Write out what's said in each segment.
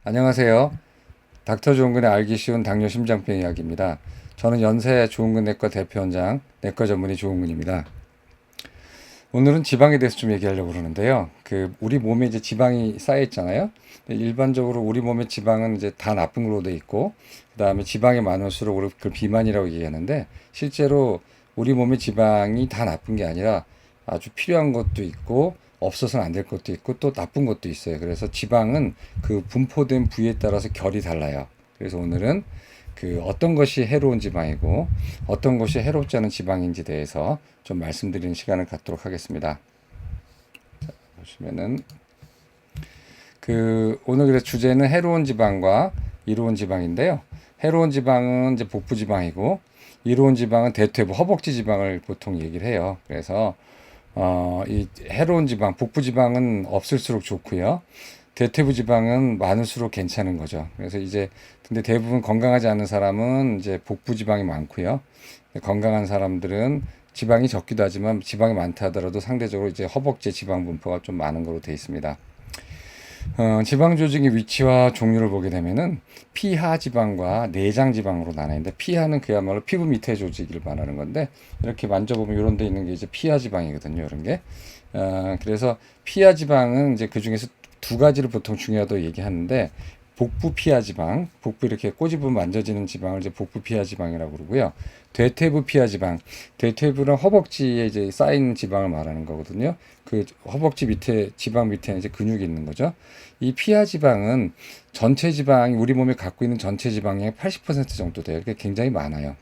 안녕하세요. 닥터 조은근의 알기 쉬운 당뇨 심장병 이야기입니다. 저는 연세 조은근 내과 대표원장, 내과 전문의 조은근입니다. 오늘은 지방에 대해서 좀 얘기하려고 그러는데요. 우리 몸에 이제 지방이 쌓여 있잖아요. 일반적으로 우리 몸의 지방은 이제 다 나쁜 걸로 돼 있고, 그다음에 지방이 많을수록 우리 그걸 비만이라고 얘기하는데, 실제로 우리 몸의 지방이 다 나쁜 게 아니라 아주 필요한 것도 있고, 없어서는 안 될 것도 있고, 또 나쁜 것도 있어요. 그래서 지방은 그 분포된 부위에 따라서 결이 달라요. 그래서 오늘은 어떤 것이 해로운 지방이고 어떤 것이 해롭지 않은 지방인지 대해서 좀 말씀드리는 시간을 갖도록 하겠습니다. 보시면은 오늘 그래서 주제는 해로운 지방과 이로운 지방인데요. 해로운 지방은 이제 복부 지방이고 이로운 지방은 대퇴부 허벅지 지방을 보통 얘기를 해요. 그래서 이 해로운 지방, 복부 지방은 없을수록 좋고요. 대퇴부 지방은 많을수록 괜찮은 거죠. 그래서 이제 근데 대부분 건강하지 않은 사람은 이제 복부 지방이 많고요. 건강한 사람들은 지방이 적기도 하지만 지방이 많다 하더라도 상대적으로 이제 허벅지 지방 분포가 좀 많은 걸로 되어 있습니다. 지방 조직의 위치와 종류를 보게 되면은 피하 지방과 내장 지방으로 나뉘는데 피하는 그야말로 피부 밑에 조직을 말하는 건데 이렇게 만져보면 이런 데 있는 게 이제 피하 지방이거든요. 이런 게. 그래서 피하 지방은 이제 그 중에서 두 가지를 보통 중요하다고 얘기하는데 복부 피하 지방, 복부 이렇게 꼬집으면 만져지는 지방을 이제 복부 피하 지방이라고 그러고요. 대퇴부 피하 지방, 대퇴부는 허벅지에 이제 쌓인 지방을 말하는 거거든요. 그 허벅지 밑에 지방 밑에 이제 근육이 있는 거죠. 이 피하 지방은 전체 지방이 우리 몸에 갖고 있는 전체 지방의 80% 정도 돼요. 그게 굉장히 많아요.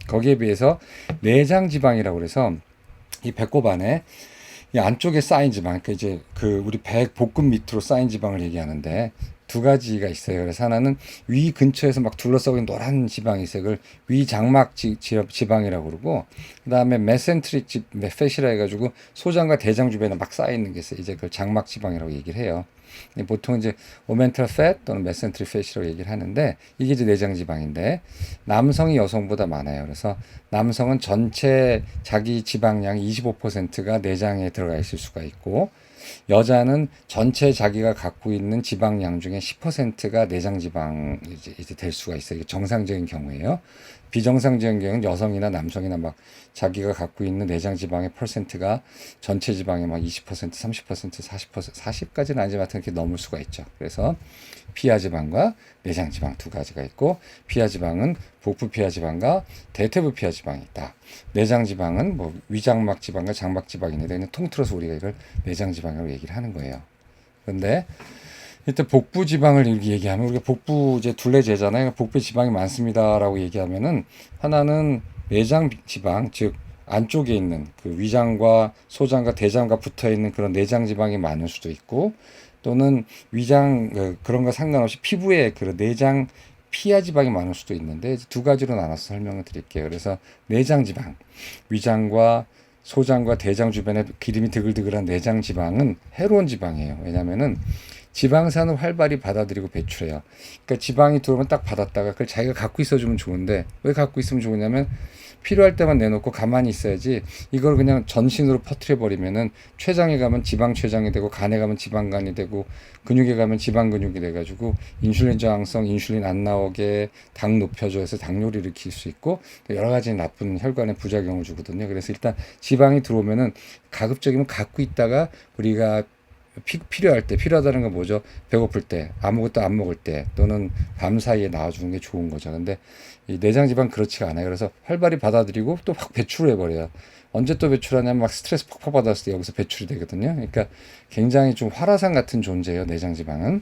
거기에 비해서 내장 지방이라고 그래서 이 배꼽 안에 이 안쪽에 쌓인 지방, 그러니까 이제 우리 배 복근 밑으로 쌓인 지방을 얘기하는데 두 가지가 있어요. 그래서 하나는 위 근처에서 막 둘러싸고 있는 노란 지방이 있어요. 그걸 위장막 지방이라고 그러고, 그 다음에 메센트릭 페시라 해가지고 소장과 대장 주변에 막 쌓여 있는 게 있어요. 이제 그걸 장막 지방이라고 얘기를 해요. 보통 이제 오멘탈 팻 또는 메센트릭 팻이라고 얘기를 하는데 이게 이제 내장 지방인데 남성이 여성보다 많아요. 그래서 남성은 전체 자기 지방량 25%가 내장에 들어가 있을 수가 있고 여자는 전체 자기가 갖고 있는 지방량 중에 10%가 내장 지방 이제 될 수가 있어요. 정상적인 경우에요. 비정상적인 경우는 여성이나 남성이나 막 자기가 갖고 있는 내장 지방의 퍼센트가 전체 지방의 막 20%, 30%, 40%, 40까지는 아니지만 이렇게 넘을 수가 있죠. 그래서 피하 지방과 내장 지방 두 가지가 있고 피하 지방은 복부 피하 지방과 대퇴부 피하 지방이 있다. 내장 지방은 뭐 위장막 지방과 장막 지방인데 통틀어서 우리가 이걸 내장 지방이라고 얘기를 하는 거예요. 그런데 일단 복부 지방을 이렇게 얘기하면 우리가 복부 이제 둘레째잖아요. 복부 지방이 많습니다라고 얘기하면은 하나는 내장 지방 즉 안쪽에 있는 위장과 소장과 대장과 붙어 있는 그런 내장 지방이 많을 수도 있고 또는 위장 그런 거 상관없이 피부에 그런 내장 피하 지방이 많을 수도 있는데 두 가지로 나눠서 설명을 드릴게요. 그래서 내장 지방, 위장과 소장과 대장 주변에 기름이 드글드글한 내장 지방은 해로운 지방이에요. 왜냐면은 지방산을 활발히 받아들이고 배출해요. 그러니까 지방이 들어오면 딱 받았다가 그걸 자기가 갖고 있어주면 좋은데 왜 갖고 있으면 좋으냐면 필요할 때만 내놓고 가만히 있어야지 이걸 그냥 전신으로 퍼뜨려 버리면은 췌장에 가면 지방 췌장이 되고 간에 가면 지방간이 되고 근육에 가면 지방 근육이 돼가지고 인슐린 저항성 인슐린 안 나오게 당 높여줘 해서 당뇨를 일으킬 수 있고 여러 가지 나쁜 혈관에 부작용을 주거든요. 그래서 일단 지방이 들어오면은 가급적이면 갖고 있다가 우리가 필요할 때 필요하다는 건 뭐죠? 배고플 때 아무것도 안 먹을 때 또는 밤 사이에 나와주는 게 좋은 거죠. 근데 이 내장 지방 그렇지가 않아요. 그래서 활발히 받아들이고 또 확 배출을 해버려요. 언제 또 배출하냐면 막 스트레스 팍팍 받았을 때 여기서 배출이 되거든요. 그러니까 굉장히 좀 활화산 같은 존재예요. 내장 지방은.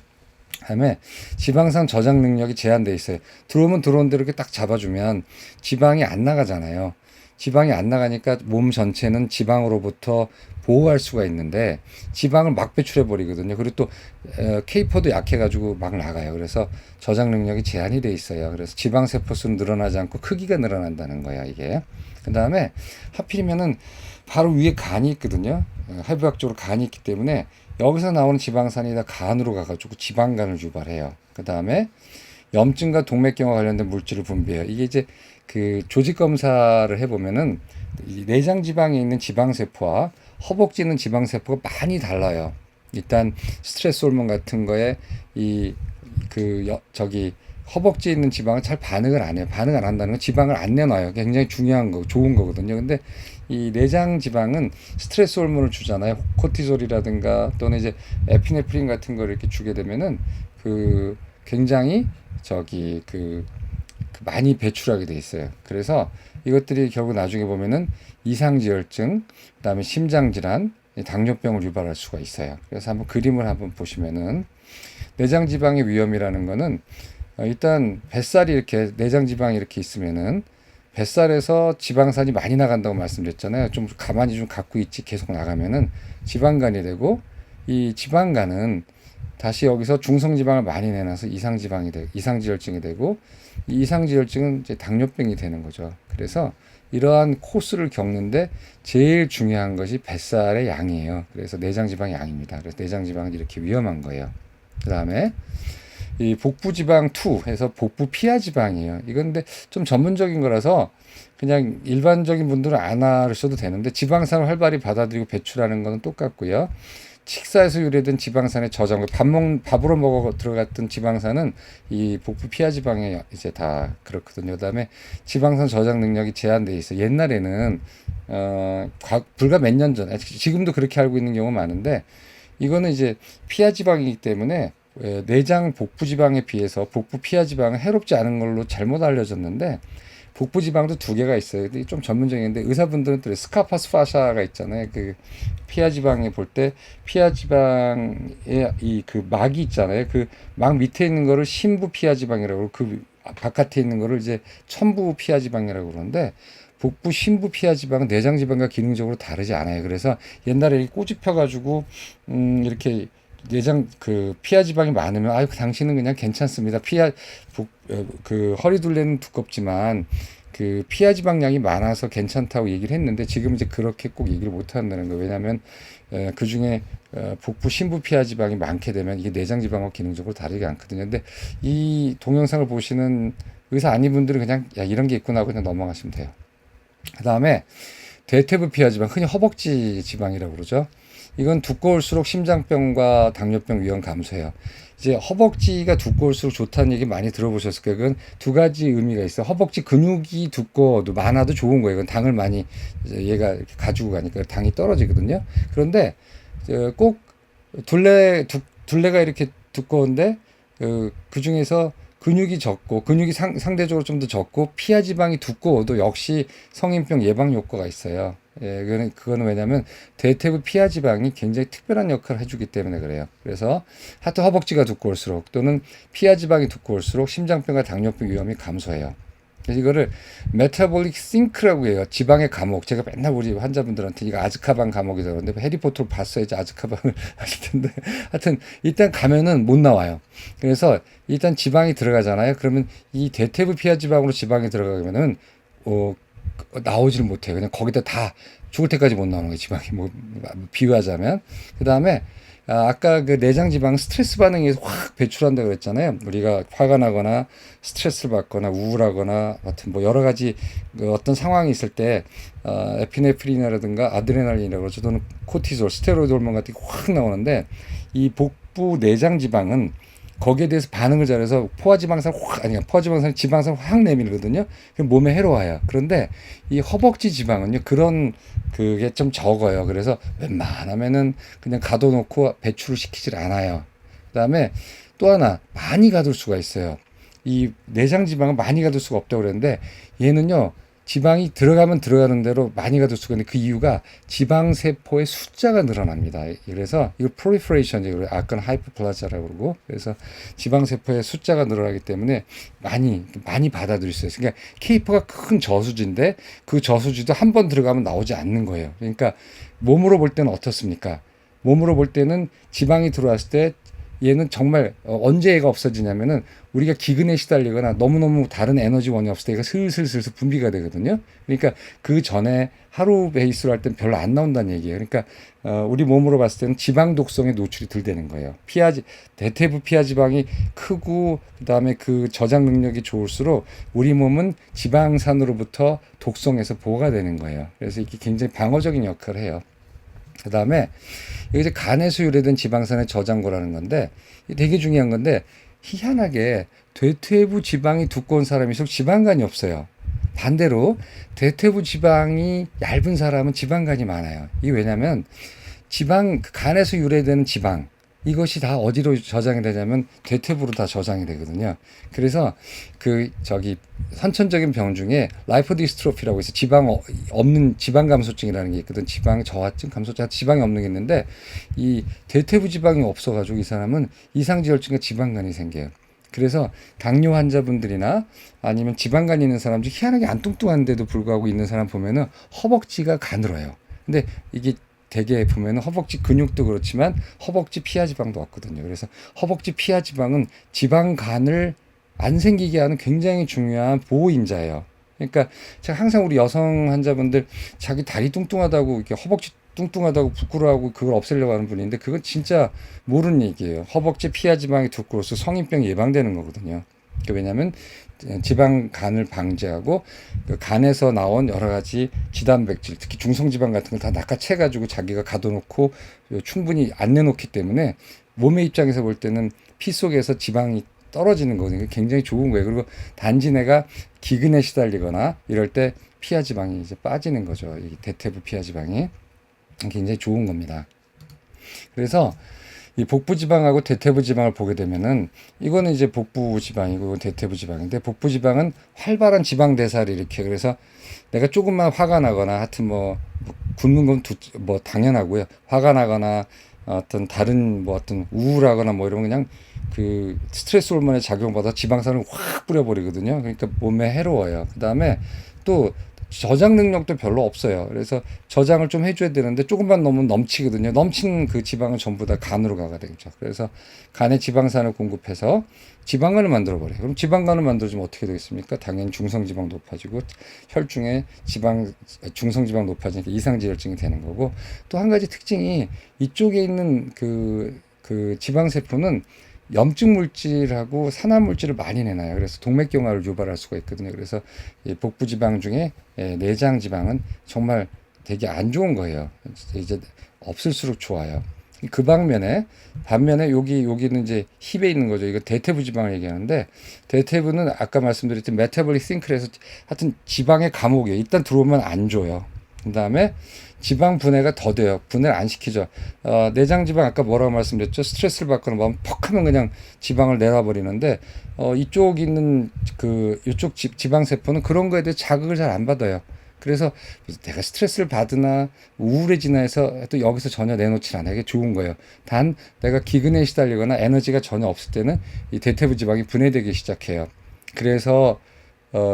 다음에 지방산 저장 능력이 제한돼 있어요. 들어오면 들어온 대로 이렇게 딱 잡아주면 지방이 안 나가잖아요. 지방이 안 나가니까 몸 전체는 지방으로부터 보호할 수가 있는데 지방을 막 배출해 버리거든요. 그리고 또 케이퍼도 약해가지고 막 나가요. 그래서 저장 능력이 제한이 돼 있어요. 그래서 지방 세포 수는 늘어나지 않고 크기가 늘어난다는 거야 이게. 그 다음에 하필이면은 바로 위에 간이 있거든요. 해부학적으로 간이 있기 때문에 여기서 나오는 지방산이 다 간으로 가가지고 지방간을 유발해요. 그 다음에 염증과 동맥경화 관련된 물질을 분비해요. 이게 이제 조직 검사를 해보면은 이 내장 지방에 있는 지방세포와 허벅지 있는 지방세포가 많이 달라요. 일단 스트레스 호르몬 같은 거에 저기 허벅지에 있는 지방은 잘 반응을 안 해요. 반응 안 한다는 건 지방을 안 내놔요. 굉장히 중요한 거, 좋은 거거든요. 근데 이 내장 지방은 스트레스 호르몬을 주잖아요. 코티솔이라든가 또는 이제 에피네프린 같은 걸 이렇게 주게 되면은 굉장히 많이 배출하게 돼 있어요. 그래서 이것들이 결국 나중에 보면은 이상지혈증, 그다음에 심장질환, 당뇨병을 유발할 수가 있어요. 그래서 한번 그림을 한번 보시면은 내장 지방의 위험이라는 거는 일단 뱃살이 이렇게 내장 지방이 이렇게 있으면은 뱃살에서 지방산이 많이 나간다고 말씀드렸잖아요. 좀 가만히 좀 갖고 있지 계속 나가면은 지방간이 되고 이 지방간은 다시 여기서 중성지방을 많이 내놔서 이상지혈증이 되고 이 이상지혈증은 이제 당뇨병이 되는 거죠. 그래서 이러한 코스를 겪는데 제일 중요한 것이 뱃살의 양이에요. 그래서 내장지방의 양입니다. 그래서 내장지방은 이렇게 위험한 거예요. 그 다음에 이 복부지방 2 해서 복부 피하지방이에요. 이건 근데 좀 전문적인 거라서 그냥 일반적인 분들은 안 하셔도 되는데 지방산을 활발히 받아들이고 배출하는 거는 똑같고요. 식사에서 유래된 지방산의 저장, 밥으로 먹어 들어갔던 지방산은 이 복부 피하지방에 이제 다 그렇거든요. 그다음에 지방산 저장 능력이 제한돼 있어. 옛날에는 불과 몇 년 전, 지금도 그렇게 알고 있는 경우가 많은데 이거는 이제 피하지방이기 때문에 내장 복부지방에 비해서 복부 피하지방은 해롭지 않은 걸로 잘못 알려졌는데 복부지방도 두 개가 있어요. 좀 전문적인데 의사분들은 또 스카파스 파샤가 있잖아요. 그 피하지방에 볼 때 피하지방에 막이 있잖아요. 그 막 밑에 있는 거를 심부 피하지방이라고 그러고 그 바깥에 있는 거를 이제 천부 피하지방이라고 그러는데 복부 심부 피하지방은 내장지방과 기능적으로 다르지 않아요. 그래서 옛날에 꼬집혀가지고 이렇게 내장 피하 지방이 많으면 아유 당신은 그냥 괜찮습니다. 허리 둘레는 두껍지만 피하 지방량이 많아서 괜찮다고 얘기를 했는데 지금 이제 그렇게 꼭 얘기를 못 한다는 거예요. 왜냐하면 그 중에 복부 심부 피하 지방이 많게 되면 이게 내장 지방과 기능적으로 다르지 않거든요. 근데 이 동영상을 보시는 의사 아닌 분들은 그냥 야 이런 게 있구나 하고 그냥 넘어가시면 돼요. 그 다음에 대퇴부 피하 지방, 흔히 허벅지 지방이라고 그러죠. 이건 두꺼울수록 심장병과 당뇨병 위험 감소해요. 이제 허벅지가 두꺼울수록 좋다는 얘기 많이 들어보셨을 거예요. 그건 두 가지 의미가 있어요. 허벅지 근육이 두꺼워도 많아도 좋은 거예요. 이건 당을 많이 얘가 가지고 가니까 당이 떨어지거든요. 그런데 꼭 둘레가 이렇게 두꺼운데 그 중에서 근육이 적고 근육이 상대적으로 좀 더 적고 피하 지방이 두꺼워도 역시 성인병 예방 효과가 있어요. 예, 그거는 왜냐면 대퇴부 피하 지방이 굉장히 특별한 역할을 해주기 때문에 그래요. 그래서 하여튼 허벅지가 두꺼울수록 또는 피하 지방이 두꺼울수록 심장병과 당뇨병 위험이 감소해요. 그래서 이거를 메타볼릭 싱크라고 해요. 지방의 감옥. 제가 맨날 우리 환자분들한테 이거 아즈카반 감옥이라고 그러는데 해리포터를 봤어야지 아즈카반을 하실 텐데 하여튼 일단 가면은 못 나와요. 그래서 일단 지방이 들어가잖아요. 그러면 이 대퇴부 피하 지방으로 지방이 들어가면은 나오지를 못해요. 그냥 거기다 다 죽을 때까지 못 나오는 거예요. 지방이 비유하자면. 그 다음에 아까 그 내장 지방 스트레스 반응이 확 배출한다고 그랬잖아요. 우리가 화가 나거나 스트레스를 받거나 우울하거나 하여튼 여러 가지 어떤 상황이 있을 때 에피네프린이라든가 아드레날린이라고 그러죠. 또는 코티솔, 스테로이드 호르몬 같은 게 확 나오는데 이 복부 내장 지방은 거기에 대해서 반응을 잘해서 포화지방산이 지방산을 확 내밀거든요. 그럼 몸에 해로워요. 그런데 이 허벅지 지방은요, 그게 좀 적어요. 그래서 웬만하면은 그냥 가둬놓고 배출을 시키질 않아요. 그 다음에 또 하나, 많이 가둘 수가 있어요. 이 내장 지방은 많이 가둘 수가 없다고 그랬는데, 얘는요, 지방이 들어가면 들어가는 대로 많이 가둘 수가 있는데 그 이유가 지방세포의 숫자가 늘어납니다. 그래서 이거 프롤리퍼레이션, 아까는 하이퍼플라자라고 그러고, 그래서 지방세포의 숫자가 늘어나기 때문에 많이 받아들일 수 있어요. 그러니까 케이퍼가 큰 저수지인데 그 저수지도 한 번 들어가면 나오지 않는 거예요. 그러니까 몸으로 볼 때는 어떻습니까? 몸으로 볼 때는 지방이 들어왔을 때 얘는 정말 언제 얘가 없어지냐면은 우리가 기근에 시달리거나 너무너무 다른 에너지원이 없을 때 얘가 슬슬 분비가 되거든요. 그러니까 그 전에 하루 베이스로 할 때는 별로 안 나온다는 얘기예요. 그러니까 우리 몸으로 봤을 때는 지방 독성에 노출이 덜 되는 거예요. 대퇴부 피하 지방이 크고 그다음에 그 저장 능력이 좋을수록 우리 몸은 지방산으로부터 독성에서 보호가 되는 거예요. 그래서 이게 굉장히 방어적인 역할을 해요. 그 다음에 이게 이제 간에서 유래된 지방산의 저장고라는 건데 되게 중요한 건데 희한하게 대퇴부 지방이 두꺼운 사람일수록 지방간이 없어요. 반대로 대퇴부 지방이 얇은 사람은 지방간이 많아요. 이게 왜냐면 지방, 간에서 유래되는 지방, 이것이 다 어디로 저장이 되냐면 대퇴부로 다 저장이 되거든요. 그래서 선천적인 병 중에 라이포디스트로피라고 해서 없는 지방 감소증이라는 게 있거든. 지방 저하증, 감소증, 지방이 없는 게 있는데 이 대퇴부 지방이 없어가지고 이 사람은 이상지혈증과 지방간이 생겨요. 그래서 당뇨 환자분들이나 아니면 지방간이 있는 사람 중 희한하게 안 뚱뚱한데도 불구하고 있는 사람 보면은 허벅지가 가늘어요. 근데 이게 대개 보면 허벅지 근육도 그렇지만 허벅지 피하 지방도 없거든요. 그래서 허벅지 피하 지방은 지방간을 안 생기게 하는 굉장히 중요한 보호인자예요. 그러니까 제가 항상 우리 여성 환자분들 자기 다리 뚱뚱하다고 이렇게 허벅지 뚱뚱하다고 부끄러워하고 그걸 없애려고 하는 분인데 그건 진짜 모르는 얘기예요. 허벅지 피하 지방이 두꺼워서 성인병 예방되는 거거든요. 왜냐하면 지방간을 방지하고 그 간에서 나온 여러 가지 지단백질, 특히 중성지방 같은 걸 다 낚아채가지고 자기가 가둬놓고 충분히 안 내놓기 때문에 몸의 입장에서 볼 때는 피 속에서 지방이 떨어지는 거거든요. 굉장히 좋은 거예요. 그리고 단지 내가 기근에 시달리거나 이럴 때 피하 지방이 이제 빠지는 거죠. 이 대퇴부 피하 지방이 굉장히 좋은 겁니다. 그래서 이 복부지방하고 대퇴부지방을 보게 되면은 이거는 이제 복부지방이고 대퇴부지방인데 복부지방은 활발한 지방대사를 일으켜요. 그래서 내가 조금만 화가 나거나 하여튼 뭐 굶는 건 뭐 당연하고요. 화가 나거나 어떤 다른 뭐 어떤 우울하거나 뭐 이런 그냥 그 스트레스 호르몬의 작용받아 지방산을 확 뿌려버리거든요. 그러니까 몸에 해로워요. 그 다음에 또 저장 능력도 별로 없어요. 그래서 저장을 좀 해줘야 되는데 조금만 넘으면 넘치거든요. 넘친 그 지방은 전부 다 간으로 가게 되죠. 그래서 간에 지방산을 공급해서 지방간을 만들어버려요. 그럼 지방간을 만들어주면 어떻게 되겠습니까? 당연히 중성지방 높아지고 혈중에 중성지방 높아지니까 이상지혈증이 되는 거고 또 한 가지 특징이 이쪽에 있는 그 지방세포는 염증 물질하고 산화 물질을 많이 내놔요. 그래서 동맥경화를 유발할 수가 있거든요. 그래서 이 복부 지방 중에 내장 지방은 정말 되게 안 좋은 거예요. 이제 없을수록 좋아요. 그 반면에 여기는 이제 힙에 있는 거죠. 이거 대퇴부 지방을 얘기하는데 대퇴부는 아까 말씀드렸던 메타볼릭 싱크에서 하여튼 지방의 감옥이에요. 일단 들어오면 안 줘요. 그 다음에 지방 분해가 더 돼요. 분해를 안 시키죠. 내장 지방 아까 뭐라고 말씀드렸죠? 스트레스를 받거나 뭐 퍽 하면 그냥 지방을 내놔버리는데 이쪽 있는 이쪽 지방 세포는 그런 거에 대해 자극을 잘 안 받아요. 그래서 내가 스트레스를 받으나 우울해지나 해서 또 여기서 전혀 내놓지 않아요. 이게 좋은 거예요. 단 내가 기근에 시달리거나 에너지가 전혀 없을 때는 이 대퇴부 지방이 분해되기 시작해요. 그래서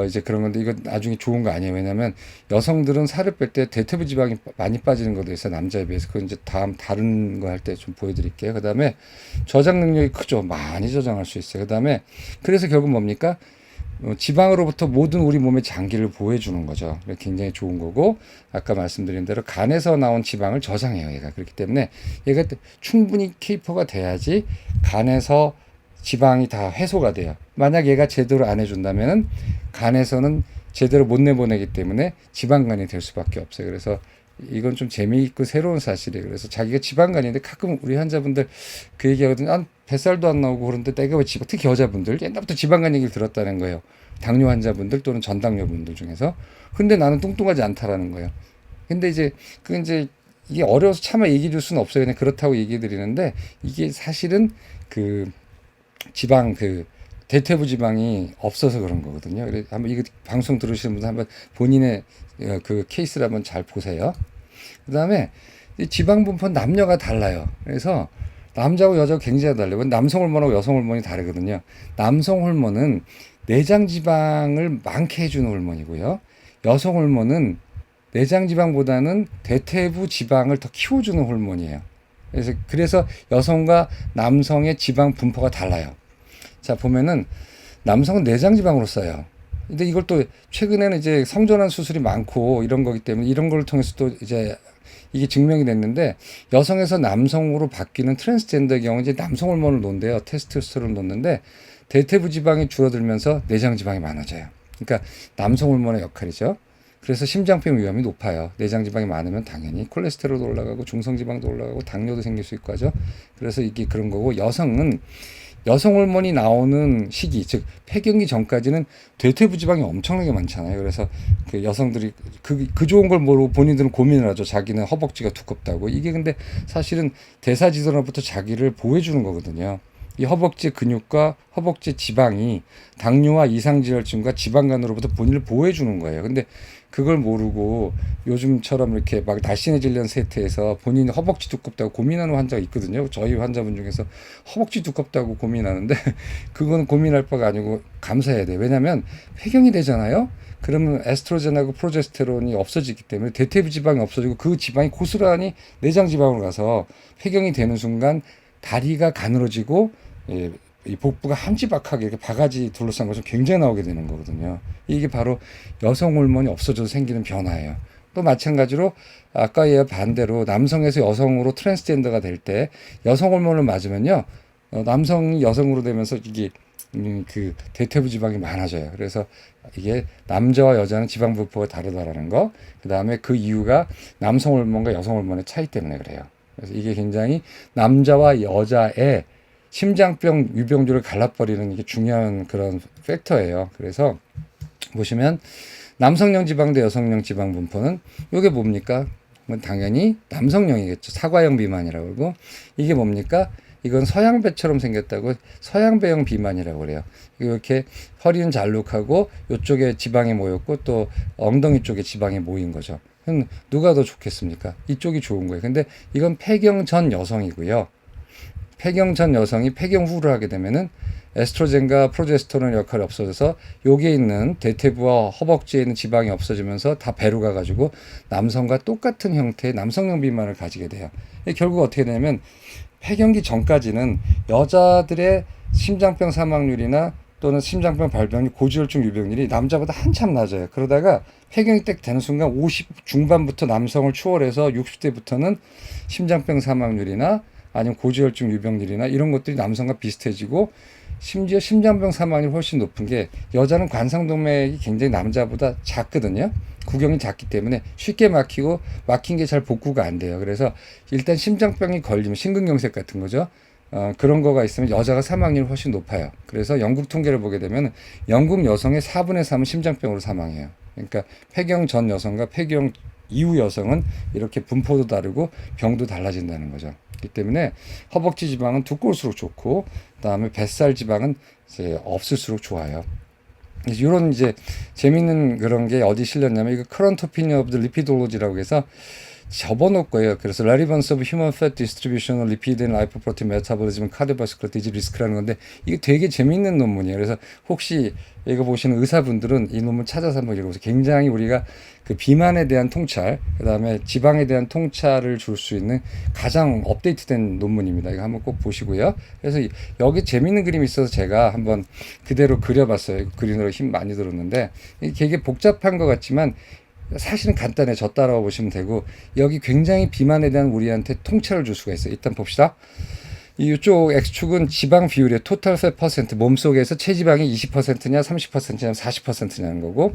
이제 그런 건데 이거 나중에 좋은 거 아니에요. 왜냐면 여성들은 살을 뺄 때 대퇴부 지방이 많이 빠지는 것에 대해서 남자에 비해서 그건 이제 다른 거 할 때 좀 보여드릴게요. 그 다음에 저장 능력이 크죠. 많이 저장할 수 있어요. 그 다음에 그래서 결국 뭡니까? 지방으로부터 모든 우리 몸의 장기를 보호해주는 거죠. 굉장히 좋은 거고 아까 말씀드린 대로 간에서 나온 지방을 저장해요. 얘가 그렇기 때문에 얘가 충분히 케이퍼가 돼야지 간에서 지방이 다 해소가 돼요. 만약 얘가 제대로 안 해준다면은 간에서는 제대로 못 내보내기 때문에 지방간이 될 수밖에 없어요. 그래서 이건 좀 재미있고 새로운 사실이에요. 그래서 자기가 지방간인데 가끔 우리 환자분들 그 얘기하거든요. 뱃살도 안 나오고 그런데 내가 왜 특히 여자분들 옛날부터 지방간 얘기를 들었다는 거예요. 당뇨 환자분들 또는 전당뇨분들 중에서. 근데 나는 뚱뚱하지 않다라는 거예요. 근데 이제 이게 어려워서 차마 얘기해 줄 수는 없어요. 그냥 그렇다고 얘기해 드리는데 이게 사실은 지방 대퇴부 지방이 없어서 그런 거거든요. 그래서 한번 이거 방송 들으시는 분들 한번 본인의 그 케이스를 한번 잘 보세요. 그다음에 지방 분포는 남녀가 달라요. 그래서 남자하고 여자하고 굉장히 달라요. 남성 호르몬하고 여성 호르몬이 다르거든요. 남성 호르몬은 내장 지방을 많게 해주는 호르몬이고요. 여성 호르몬은 내장 지방보다는 대퇴부 지방을 더 키워주는 호르몬이에요. 그래서 여성과 남성의 지방 분포가 달라요. 자, 보면은 남성은 내장 지방으로 써요. 근데 이걸 또 최근에는 이제 성전환 수술이 많고 이런 거기 때문에 이런 걸 통해서 또 이제 이게 증명이 됐는데 여성에서 남성으로 바뀌는 트랜스젠더의 경우 이제 남성 호르몬을 놓는데요. 테스토스테론을 놓는데 대퇴부 지방이 줄어들면서 내장 지방이 많아져요. 그러니까 남성 호르몬의 역할이죠. 그래서 심장병 위험이 높아요. 내장 지방이 많으면 당연히 콜레스테롤도 올라가고 중성지방도 올라가고 당뇨도 생길 수 있고 하죠. 그래서 이게 그런 거고 여성은 여성 호르몬이 나오는 시기, 즉 폐경기 전까지는 대퇴부 지방이 엄청나게 많잖아요. 그래서 그 여성들이 그 좋은 걸 모르고 본인들은 고민을 하죠. 자기는 허벅지가 두껍다고. 이게 근데 사실은 대사지선으로부터 자기를 보호해 주는 거거든요. 이 허벅지 근육과 허벅지 지방이 당뇨와 이상지혈증과 지방간으로부터 본인을 보호해 주는 거예요. 근데 그걸 모르고 요즘처럼 이렇게 막 날씬해지려는 세태에서 본인이 허벅지 두껍다고 고민하는 환자가 있거든요. 저희 환자분 중에서 허벅지 두껍다고 고민하는데 그거는 고민할 바가 아니고 감사해야 돼요. 왜냐하면 폐경이 되잖아요. 그러면 에스트로겐하고 프로제스테론이 없어지기 때문에 대퇴부 지방이 없어지고 그 지방이 고스란히 내장 지방으로 가서 폐경이 되는 순간 다리가 가늘어지고 이 복부가 함지박하게 이렇게 바가지 둘러싼 것처럼 굉장히 나오게 되는 거거든요. 이게 바로 여성 호르몬이 없어져서 생기는 변화예요. 또 마찬가지로 아까 의 반대로 남성에서 여성으로 트랜스젠더가 될 때 여성 호르몬을 맞으면요, 남성이 여성으로 되면서 이게 그 대퇴부 지방이 많아져요. 그래서 이게 남자와 여자는 지방 분포가 다르다라는 거. 그 다음에 그 이유가 남성 호르몬과 여성 호르몬의 차이 때문에 그래요. 그래서 이게 굉장히 남자와 여자의 심장병 유병주를 갈라버리는 이게 중요한 그런 팩터예요. 그래서 보시면 남성형 지방 대 여성형 지방 분포는 이게 뭡니까? 당연히 남성형이겠죠. 사과형 비만이라고 그러고 이게 뭡니까? 이건 서양배처럼 생겼다고 서양배형 비만이라고 그래요. 이렇게 허리는 잘록하고 이쪽에 지방이 모였고 또 엉덩이 쪽에 지방이 모인 거죠. 누가 더 좋겠습니까? 이쪽이 좋은 거예요. 근데 이건 폐경 전 여성이고요. 폐경 전 여성이 폐경 후를 하게 되면은 에스트로겐과 프로제스테론 역할이 없어져서 여기에 있는 대퇴부와 허벅지에 있는 지방이 없어지면서 다 배로 가가지고 남성과 똑같은 형태의 남성형 비만을 가지게 돼요. 결국 어떻게 되냐면 폐경기 전까지는 여자들의 심장병 사망률이나 또는 심장병 발병률, 고지혈증 유병률이 남자보다 한참 낮아요. 그러다가 폐경이 딱 되는 순간 50 중반부터 남성을 추월해서 60대부터는 심장병 사망률이나 아니면 고지혈증 유병률이나 이런 것들이 남성과 비슷해지고 심지어 심장병 사망률이 훨씬 높은 게 여자는 관상동맥이 굉장히 남자보다 작거든요. 구경이 작기 때문에 쉽게 막히고 막힌 게 잘 복구가 안 돼요. 그래서 일단 심장병이 걸리면 심근경색 같은 거죠. 그런 거가 있으면 여자가 사망률이 훨씬 높아요. 그래서 영국 통계를 보게 되면 영국 여성의 4분의 3은 심장병으로 사망해요. 그러니까 폐경 전 여성과 폐경 이후 여성은 이렇게 분포도 다르고 병도 달라진다는 거죠. 그렇기 때문에 허벅지 지방은 두꺼울수록 좋고, 그다음에 뱃살 지방은 이제 없을수록 좋아요. 이런 이제 재밌는 그런 게 어디 실렸냐면 이거 Current Opinion of the Lipidology라고 해서 접어놓을 거예요. 그래서 Relevance of Human Fat Distribution, Lipid and Lipoprotein Metabolism, Cardiovascular Disease Risk라는 건데 이게 되게 재밌는 논문이에요. 그래서 혹시 이거 보시는 의사분들은 이 논문 찾아서 한번 읽어보세요. 굉장히 우리가 그 비만에 대한 통찰, 그 다음에 지방에 대한 통찰을 줄 수 있는 가장 업데이트된 논문입니다. 이거 한번 꼭 보시고요. 그래서 여기 재밌는 그림이 있어서 제가 한번 그대로 그려봤어요. 그리느라 힘 많이 들었는데 이게 되게 복잡한 것 같지만 사실은 간단해. 저 따라와 보시면 되고 여기 굉장히 비만에 대한 우리한테 통찰을 줄 수가 있어요. 일단 봅시다. 이쪽 X축은 지방 비율의 토탈 팻 퍼센트, 몸속에서 체지방이 20%냐 30%냐 40%냐는 거고,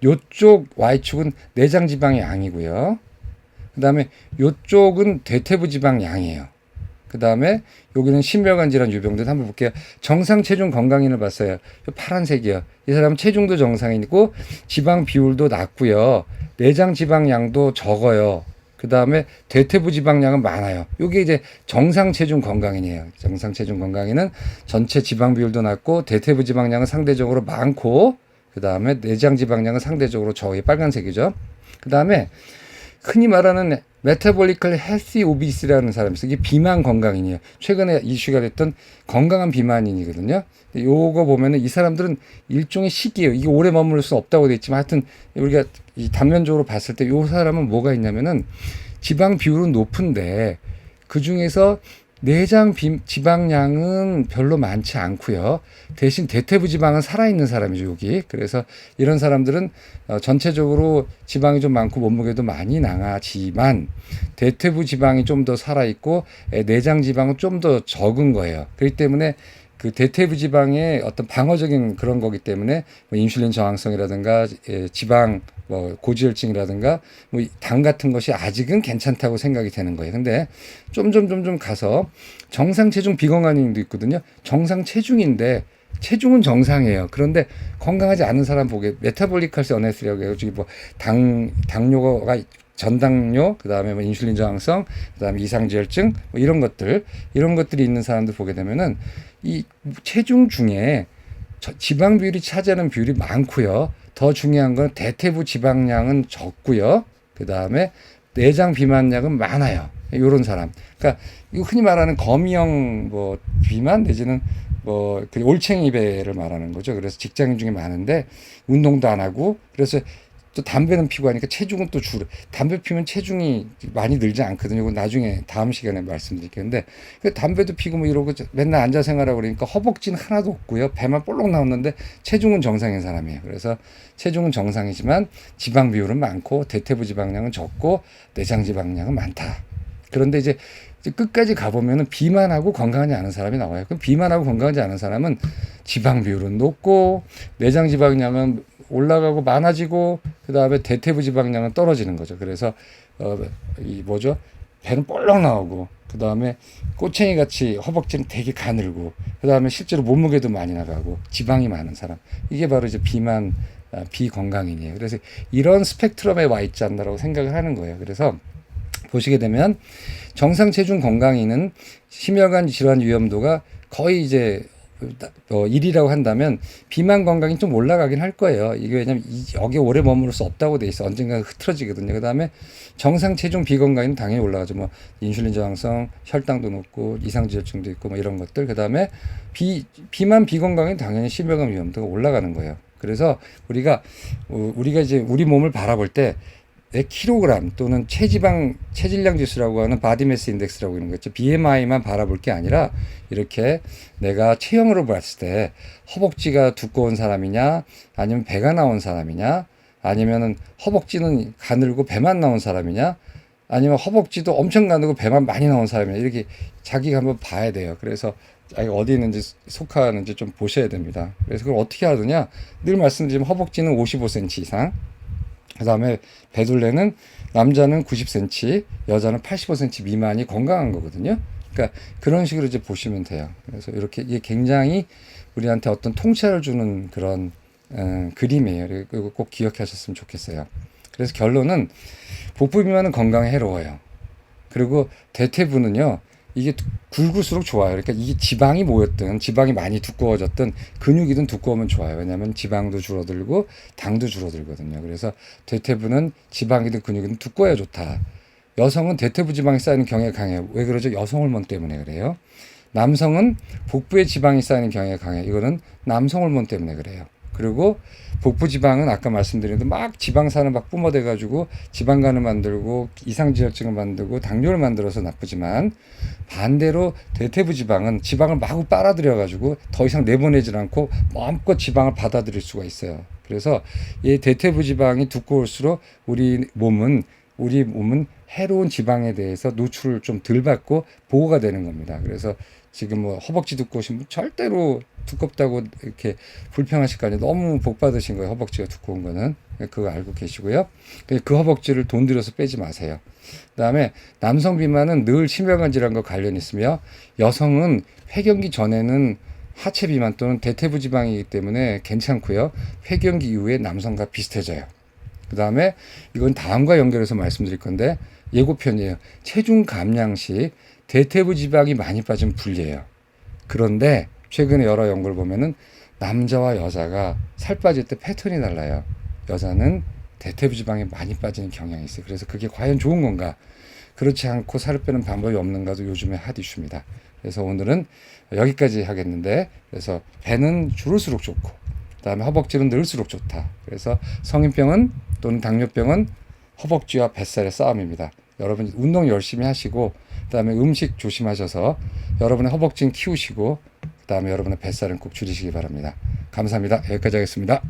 이쪽 Y축은 내장 지방의 양이고요. 그 다음에 이쪽은 대퇴부 지방 양이에요. 그 다음에 여기는 심혈관 질환 유병들 한번 볼게요. 정상 체중 건강인을 봤어요. 파란색이요. 이 사람은 체중도 정상이고 지방 비율도 낮고요. 내장 지방량도 적어요. 그 다음에 대퇴부 지방량은 많아요. 이게 이제 정상 체중 건강인이에요. 정상 체중 건강인은 전체 지방 비율도 낮고 대퇴부 지방량은 상대적으로 많고, 그 다음에 내장 지방량은 상대적으로 적어요. 빨간색이죠. 그 다음에 흔히 말하는 메타볼리컬 헬시 오비스라는 사람이 있어요. 이게 비만 건강인이에요. 최근에 이슈가 됐던 건강한 비만인이거든요. 요거 보면은 이 사람들은 일종의 식이에요. 이게 오래 머무를 수 없다고 돼 있지만 하여튼 우리가 이 단면적으로 봤을 때 요 사람은 뭐가 있냐면은 지방 비율은 높은데 그 중에서 내장 지방량은 별로 많지 않고요. 대신 대퇴부 지방은 살아있는 사람이죠, 여기. 그래서 이런 사람들은 전체적으로 지방이 좀 많고 몸무게도 많이 나가지만 대퇴부 지방이 좀 더 살아있고 내장 지방은 좀 더 적은 거예요. 그렇기 때문에 그 대퇴부 지방의 어떤 방어적인 그런 거기 때문에 뭐 인슐린 저항성이라든가 지방 뭐 고지혈증이라든가 뭐 당 같은 것이 아직은 괜찮다고 생각이 되는 거예요. 근데 점점 가서 정상 체중 비건강인도 있거든요. 정상 체중인데 체중은 정상이에요. 그런데 건강하지 않은 사람 보게 메타볼리컬스 어네스라고 해가지고 뭐 당뇨가 전당뇨, 그 다음에 뭐 인슐린 저항성, 그 다음에 이상지혈증, 뭐 이런 것들이 있는 사람들 보게 되면은 이 체중 중에 지방 비율이 차지하는 비율이 많고요. 더 중요한 건 대퇴부 지방량은 적고요. 그 다음에 내장 비만량은 많아요. 요런 사람. 그러니까 이거 흔히 말하는 거미형 뭐 비만 내지는 뭐 그 올챙이 배를 말하는 거죠. 그래서 직장인 중에 많은데 운동도 안 하고 그래서 또 담배는 피고 하니까 체중은 또 담배 피면 체중이 많이 늘지 않거든요. 이건 나중에 다음 시간에 말씀드릴게요. 근데 그 담배도 피고 뭐 이러고 맨날 앉아 생활하고 그러니까 허벅지는 하나도 없고요. 배만 볼록 나오는데 체중은 정상인 사람이에요. 그래서 체중은 정상이지만 지방 비율은 많고 대퇴부 지방량은 적고 내장 지방량은 많다. 그런데 이제 끝까지 가보면은 비만하고 건강하지 않은 사람이 나와요. 그럼 비만하고 건강하지 않은 사람은 지방 비율은 높고 내장 지방량은 올라가고 많아지고 그 다음에 대퇴부 지방량은 떨어지는 거죠. 그래서 이 뭐죠? 배는 볼록 나오고 그 다음에 꼬챙이 같이 허벅지는 되게 가늘고 그 다음에 실제로 몸무게도 많이 나가고 지방이 많은 사람 이게 바로 이제 비만 비건강인이에요. 그래서 이런 스펙트럼에 와 있지 않나라고 생각을 하는 거예요. 그래서 보시게 되면 정상 체중 건강인은 심혈관 질환 위험도가 거의 이제 1이라고 한다면 비만 건강이 좀 올라가긴 할 거예요. 이게 왜냐면 여기에 오래 머무를 수 없다고 돼 있어. 언젠가 흐트러지거든요. 그 다음에 정상 체중 비건강은 당연히 올라가죠. 뭐 인슐린 저항성, 혈당도 높고 이상지혈증도 있고 뭐 이런 것들. 그 다음에 비만 비건강은 당연히 심혈관 위험도가 올라가는 거예요. 그래서 우리가 이제 우리 몸을 바라볼 때 내 킬로그램 또는 체질량 지수라고 하는 바디매스 인덱스라고 하는 거 있죠. BMI만 바라볼 게 아니라 이렇게 내가 체형으로 봤을 때 허벅지가 두꺼운 사람이냐 아니면 배가 나온 사람이냐 아니면은 허벅지는 가늘고 배만 나온 사람이냐 아니면 허벅지도 엄청 가늘고 배만 많이 나온 사람이냐 이렇게 자기가 한번 봐야 돼요. 그래서 자기가 어디 있는지 속하는지 좀 보셔야 됩니다. 그래서 그걸 어떻게 하느냐 늘 말씀드리면 허벅지는 55cm 이상 그 다음에 배둘레는 남자는 90cm, 여자는 85cm 미만이 건강한 거거든요. 그러니까 그런 식으로 이제 보시면 돼요. 그래서 이렇게 이게 굉장히 우리한테 어떤 통찰을 주는 그런 그림이에요. 이거 꼭 기억하셨으면 좋겠어요. 그래서 결론은 복부 비만은 건강에 해로워요. 그리고 대퇴부는요. 이게 굵을수록 좋아요. 그러니까 이게 지방이 모였든 지방이 많이 두꺼워졌든 근육이든 두꺼우면 좋아요. 왜냐하면 지방도 줄어들고 당도 줄어들거든요. 그래서 대퇴부는 지방이든 근육이든 두꺼워야 좋다. 여성은 대퇴부 지방이 쌓이는 경향이 강해요. 왜 그러죠? 여성 호르몬 때문에 그래요. 남성은 복부에 지방이 쌓이는 경향이 강해요. 이거는 남성 호르몬 때문에 그래요. 그리고 복부 지방은 아까 말씀드린 대로 막 지방산을 막 뿜어대 가지고 지방간을 만들고 이상지혈증을 만들고 당뇨를 만들어서 나쁘지만 반대로 대퇴부 지방은 지방을 마구 빨아들여 가지고 더 이상 내보내질 않고 마음껏 지방을 받아들일 수가 있어요. 그래서 이 대퇴부 지방이 두꺼울수록 우리 몸은 해로운 지방에 대해서 노출을 좀 덜 받고 보호가 되는 겁니다. 그래서 지금 뭐 허벅지 두꺼우신 분 절대로 두껍다고 이렇게 불평하실 거 아니에요. 너무 복 받으신 거예요. 허벅지가 두꺼운 거는. 그거 알고 계시고요. 그 허벅지를 돈 들여서 빼지 마세요. 그다음에 남성 비만은 늘 심혈관 질환과 관련이 있으며 여성은 폐경기 전에는 하체 비만 또는 대퇴부 지방이기 때문에 괜찮고요. 폐경기 이후에 남성과 비슷해져요. 그 다음에 이건 다음과 연결해서 말씀드릴 건데 예고편이에요. 체중 감량 시 대퇴부 지방이 많이 빠지면 불리해요. 그런데 최근에 여러 연구를 보면은 남자와 여자가 살 빠질 때 패턴이 달라요. 여자는 대퇴부 지방이 많이 빠지는 경향이 있어요. 그래서 그게 과연 좋은 건가? 그렇지 않고 살을 빼는 방법이 없는가도 요즘에 핫 이슈입니다. 그래서 오늘은 여기까지 하겠는데 그래서 배는 줄을수록 좋고 그다음에 허벅지는 늘수록 좋다. 그래서 성인병은 또는 당뇨병은 허벅지와 뱃살의 싸움입니다. 여러분 운동 열심히 하시고 그다음에 음식 조심하셔서 여러분의 허벅지는 키우시고 그다음에 여러분의 뱃살은 꼭 줄이시기 바랍니다. 감사합니다. 여기까지 하겠습니다.